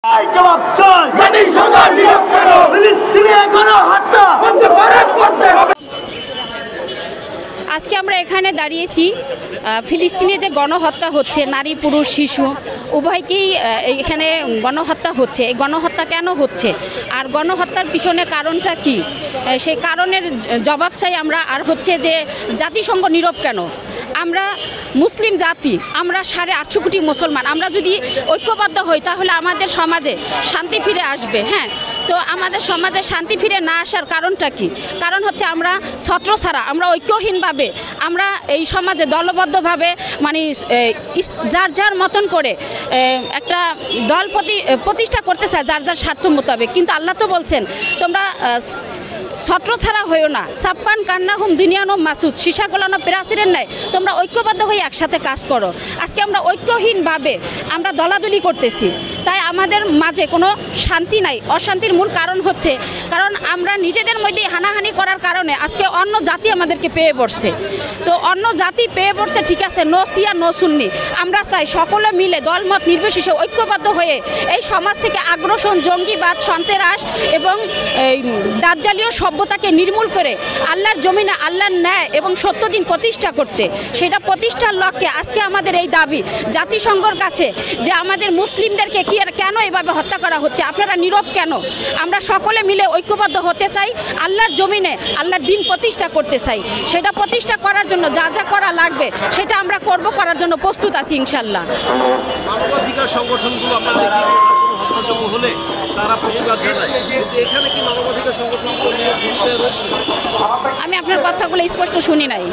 জবাব চাই, জাতিসংঘ নিয়োগ করো, ফিলিস্তিনে গণহত্যা বন্ধ করতে হবে। আজকে আমরা এখানে দাঁড়িয়েছি ফিলিস্তিনে যে গণহত্যা হচ্ছে, নারী পুরুষ শিশু উভয়কেই এখানে গণহত্যা হচ্ছে। এই গণহত্যা কেন হচ্ছে আর গণহত্যার পিছনে কারণটা কি, সেই কারণের জবাব চাই আমরা। আর হচ্ছে যে জাতিসংঘ নীরব কেন? আমরা মুসলিম জাতি, আমরা 850 কোটি মুসলমান, আমরা যদি ঐক্যবদ্ধ হই তাহলে আমাদের সমাজে শান্তি ফিরে আসবে। হ্যাঁ, তো আমাদের সমাজে শান্তি ফিরে না আসার কারণটা কি? কারণ হচ্ছে আমরা ছত্র ছাড়া, আমরা ঐক্যহীনভাবে, আমরা এই সমাজে দলবদ্ধভাবে মানে যার যার মতন করে একটা দল প্রতিষ্ঠা করতে চায় যার যার স্বার্থ মোতাবেক। কিন্তু আল্লাহ তো বলছেন তোমরা ছত্র ছাড়া হয়েও না, ছাপ্পান কান্না হুম দুনিয়ানো মাসুদ, সীসা গোলানো প্রাচীরের নেয় তোমরা ঐক্যবদ্ধ হয়ে একসাথে কাজ করো। আজকে আমরা ঐক্যহীনভাবে আমরা দলাদলি করতেছি, তাই আমাদের মাঝে কোনো শান্তি নাই। অশান্তির মূল কারণ হচ্ছে কারণ আমরা নিজেদের মধ্যে হানাহানি করার কারণে আজকে অন্য জাতি আমাদেরকে পেয়ে পড়ছে। তো অন্য জাতি পেয়ে পড়ছে, ঠিক আছে, নো সিয়া নো সুন্নি। আমরা চাই সকলে মিলে দলমত নির্বিশেষে ঐক্যবদ্ধ হয়ে এই সমাজ থেকে আগ্রাসন, জঙ্গিবাদ, সন্ত্রাস এবং দাজ্জালীয় সভ্যতাকে নির্মূল করে আল্লাহর জমিনে আল্লাহর ন্যায় এবং সত্য দিন প্রতিষ্ঠা করতে। সেটা প্রতিষ্ঠার লক্ষ্যে আজকে আমাদের এই দাবি জাতিসংঘের কাছে যে আমাদের মুসলিমদেরকে কেন এভাবে হত্যা করা হচ্ছে, আপনারা নীরব কেন? আমরা সকলে মিলে ঐক্যবদ্ধ হতে চাই, আল্লাহর জমিনে আল্লাহর দিন প্রতিষ্ঠা করতে চাই। সেটা প্রতিষ্ঠা করার জন্য যা যা করা লাগবে সেটা আমরা করার জন্য প্রস্তুত আছি ইনশাল্লাহ। মানবাধিকার সংগঠনগুলো আমরা দেখি হত্যাযোগ্য হলে তারা প্রতিবাদ জানায়, কিন্তু এখানে কি মানবাধিকার সংগঠনগুলো রয়েছে? আমি আপনার কথাগুলো স্পষ্ট শুনি নাই।